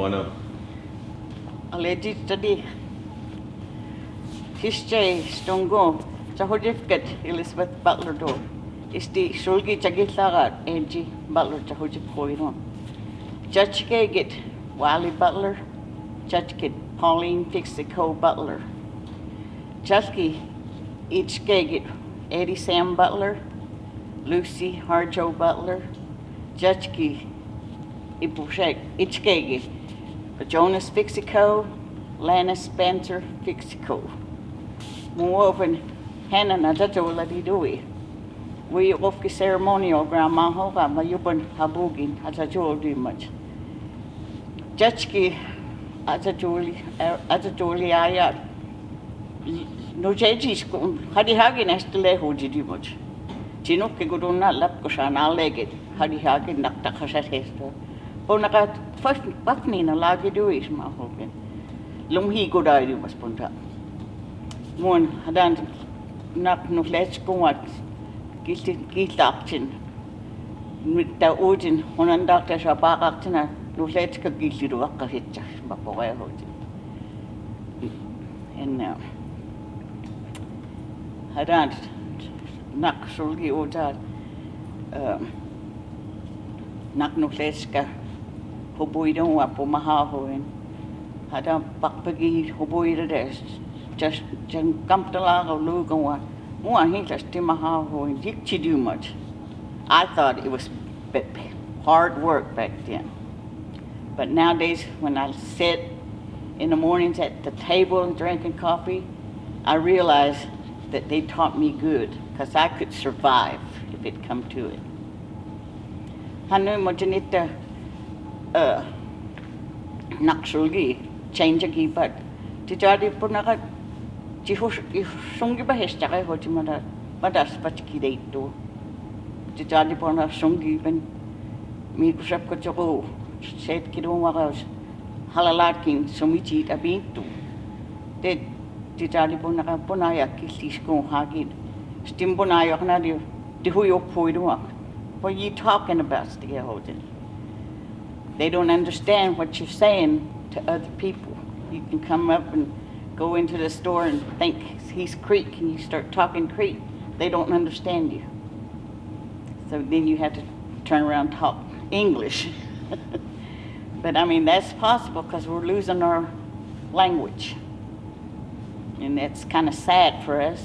on up. Already study history stongo certificate Elizabeth Butler do. Isti sulgi chagilaga Angie Butler chahujip koiron. Judge get Wiley Butler, Judge get Pauline Mvskoke Butler. Judge each get Eddie Sam Butler, Lucy Harjo Butler, Judge Ibushek each get Jonas Mvskoke, Lana Spencer Mvskoke. Moreover, Hannah Najatola Didui. We of the ceremonial grandma hoga mayuban habugin as a jewelry much. Judge as a jewelry ayat. No judges Hadi Hagen as to lay who did you much. Chinook could not lap cushion, I'll leg it. Hadi Hagen knocked a cassette hester. Bonacat first button in a lagi do is my hoping. Lumhi good idea was punta. One hadn't knocked no let's go at Giltachin. With the Odin, one and Doctor Shabakactina, no let's go guilty to Waka Hitch, but boy, and now. Hadn't knock solely or that knock no let's go. Hoboidon up on Mahahoin. Hadn't Bakpagi, Hoboid just come to lag or look on one. One hit us to Mahaho and did you do much? I thought it was hard work back then. But nowadays, when I sit in the mornings at the table and drinking coffee, I realize that they taught me good because I could survive if it come to it. Hanu Mojanita Naksulgi, change a but Tijadi Punakat. Songi ba hesta hoti mada madas patki deito ti jadi pona songi ben mi kusap ko choko set kidon wagas halalakin somichi abintu te ti jadi pona ka pona ya kilis ko hagin stimbona ya kana di huyo poido what are you talking about stiga hotin they don't understand what you're saying to other people. You can come up and go into the store and think he's Creek and you start talking Creek, they don't understand you. So then you have to turn around and talk English. But I mean, that's possible because we're losing our language. And that's kind of sad for us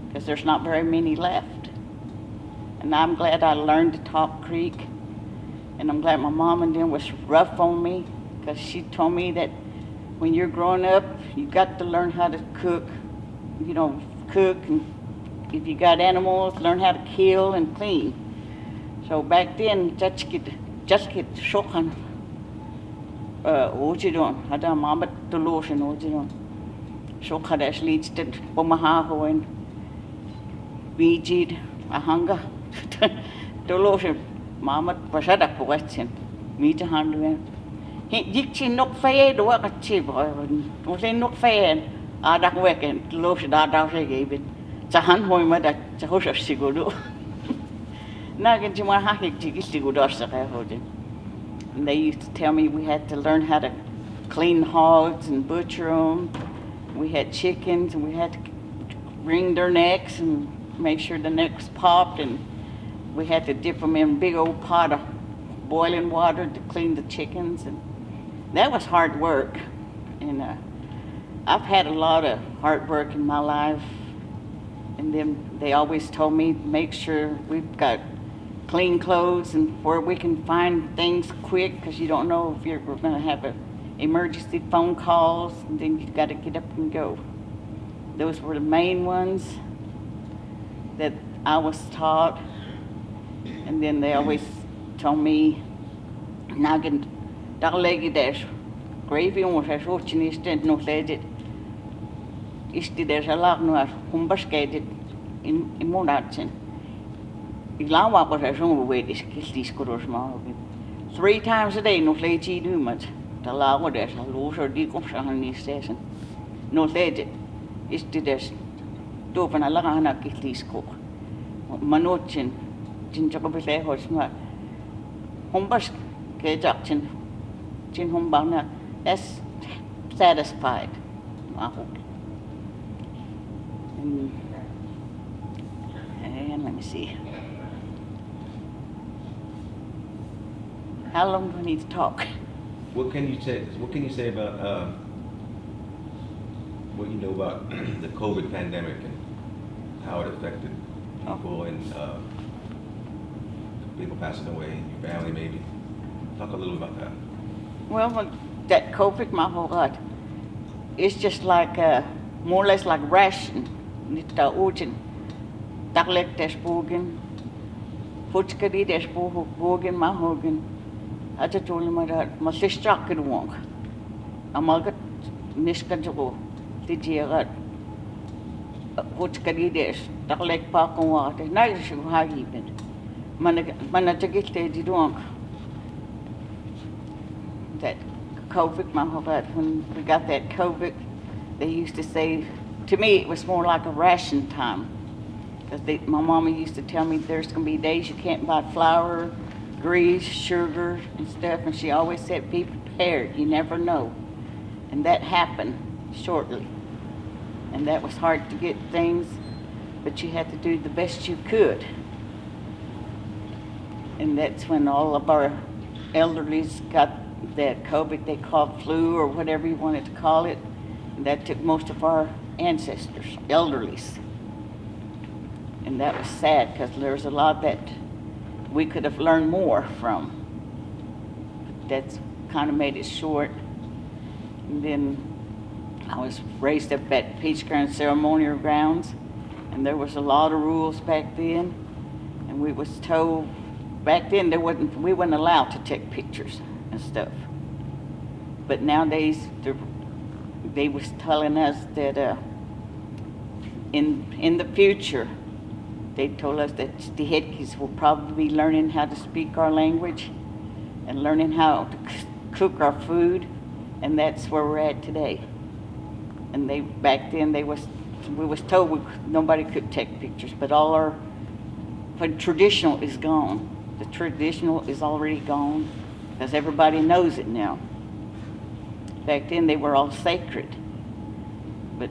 because there's not very many left. And I'm glad I learned to talk Creek. And I'm glad my mom and them was rough on me because she told me that when you're growing up, you got to learn how to cook, cook, and if you got animals, learn how to kill and clean. So back then, just get shokan. Ojidon, hada mamat tulosin ojidon. Shokadas leads to Pomahaho and Bijid, Ahanga. Tulosin, mamat pasada question. Meet a hundred. Jikchi nok fair do a chip or say nok fair. Adak weekend, losh da gave it. Zahan hoima that Jahosha Sigudu. Nugget to my hacky Jigistigudos that I hold it. And they used to tell me we had to learn how to clean hogs and butcher them. We had chickens and we had to wring their necks and make sure the necks popped, and we had to dip them in a big old pot of boiling water to clean the chickens, and that was hard work. And I've had a lot of hard work in my life, and then they always told me make sure we've got clean clothes and where we can find things quick, because you don't know if we're going to have emergency phone calls, and then you've got to get up and go. Those were the main ones that I was taught. And then they always told me, Nagin Dalegi dash, gravy on has watching instant no legit. Isti there's a lot no humbaskated in Monatsin. Ilawa was a song away this kiss small. 3 times a day no legit do much. The law there's a loser decompression station. No legit. Isti there's dopen a lagana kiss cook. Manochin. Jin Jacobile horse, Humbas, Kajachin, Jin Humbana, That's satisfied. And let me see. How long do I need to talk? What can you say? What can you say about what you know about the COVID pandemic and how it affected people and people passing away, your family maybe? Talk a little about that. Well, that COVID, my whole lot, it's just like more or less like ration. Niitä uuden taklektäspuukin, futskaritäspuukin mahokin. Aja tuli mä sistrakken wong. Amalgat niskan joku tijiagat futskaritäs taklekpaakon waate. Näissä on hagipen. Mä tekitte duang. That COVID, my whole life, when we got that COVID, they used to say, to me it was more like a ration time. Because my mama used to tell me there's going to be days you can't buy flour, grease, sugar, and stuff. And she always said, be prepared, you never know. And that happened shortly. And that was hard to get things, but you had to do the best you could. And that's when all of our elderlies got that COVID they called flu or whatever you wanted to call it. And that took most of our ancestors, elderlies. And that was sad because there was a lot that we could have learned more from. But that's kind of made it short. And then I was raised up at Peach Ground Ceremonial Grounds, and there was a lot of rules back then. And we was told back then we weren't allowed to take pictures and stuff. But nowadays they was telling us that in the future, they told us that the head kids will probably be learning how to speak our language and learning how to cook our food, and that's where we're at today. And back then we was told nobody could take pictures, but but traditional is gone. The traditional is already gone because everybody knows it now. Back then they were all sacred, but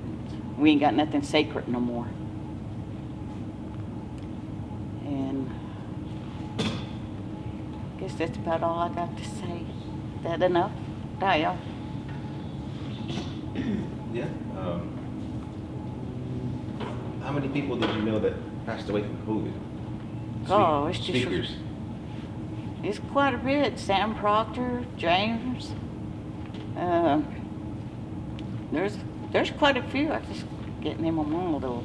we ain't got nothing sacred no more. And I guess that's about all I got to say. Is that enough? Yeah. Yeah. How many people did you know that passed away from COVID? Oh, it's just speakers. It's quite a bit. Sam Proctor, James. There's quite a few. I just can't name them all though.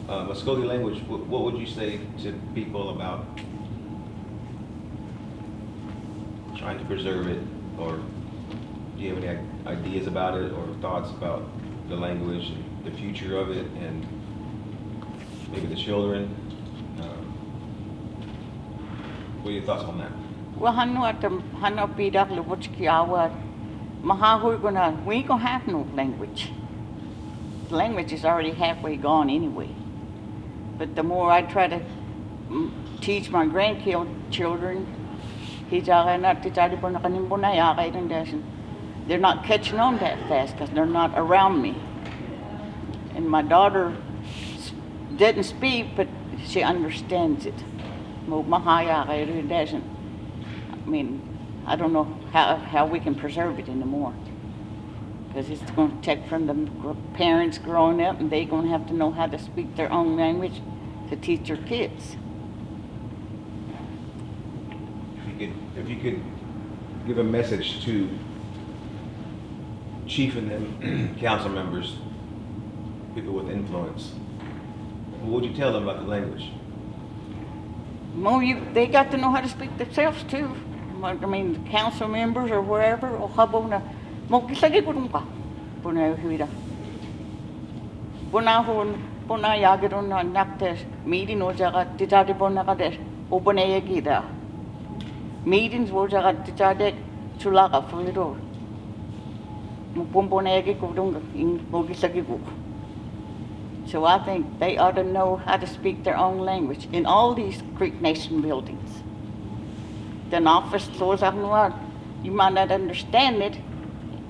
Mvskoke language. What would you say to people about trying to preserve it, or do you have any ideas about it or thoughts about the language and the future of it, and maybe the children? What are your thoughts on that? Well, Hano Pidak Lubutski Awa Mahahuiguna, we ain't gonna have no language. The language is already halfway gone anyway. But the more I try to teach my grandchildren, they're not catching on that fast because they're not around me. And my daughter didn't speak, but she understands it. I mean, I don't know how we can preserve it anymore. Because it's going to take from the parents growing up, and they're going to have to know how to speak their own language to teach their kids. If you could give a message to chief and them council members, people with influence, what would you tell them about the language? Well, they got to know how to speak themselves too. I mean, the council members or wherever, or habona, mokisagi ko ka, puna huida. Puna yagidon na naktes meeting o jaga titadi puna kades opone yagida. Meetings o jaga titadi chulaka fuliro. Mupompone yagi ko dunga in mokisagi ko. So I think they ought to know how to speak their own language in all these Creek Nation buildings. Then office close up and you might not understand it,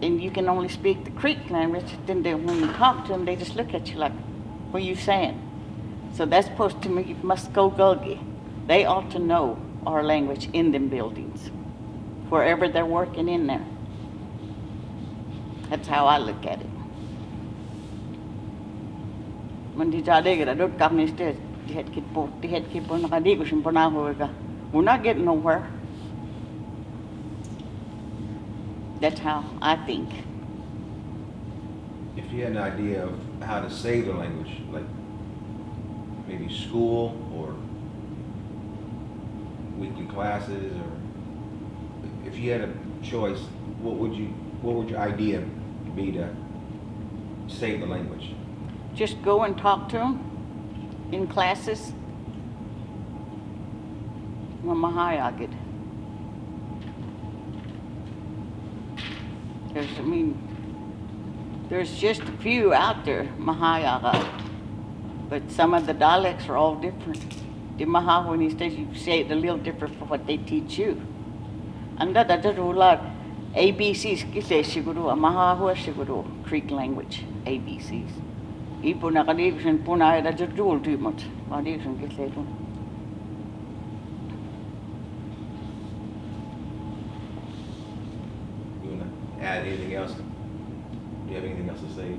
and you can only speak the Creek language. Then when you talk to them, they just look at you like, "What are you saying?" So that's supposed to mean Mvskoke. They ought to know our language in them buildings, wherever they're working in there. That's how I look at it. When the jadega don't come instead, the head keep on nakadigo simponahoga. We're not getting nowhere. That's how I think. If you had an idea of how to save the language, like maybe school or weekly classes, or if you had a choice, what would your idea be to save the language? Just go and talk to them in classes. Mamahayagid. There's just a few out there, Mahayaga, but some of the dialects are all different. The Maha, when he says you say it a little different from what they teach you. And that's a lot. ABCs, kise siguro, Maha ho siguro, Creek language, ABCs. Ipo nakalivision puna ay that's a jewel too much. Malivision kise ito. You wanna add anything else? Do you have anything else to say?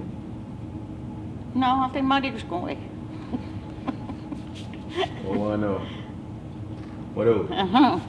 No, I think Malivision's going. What do I know? What do? Uh-huh.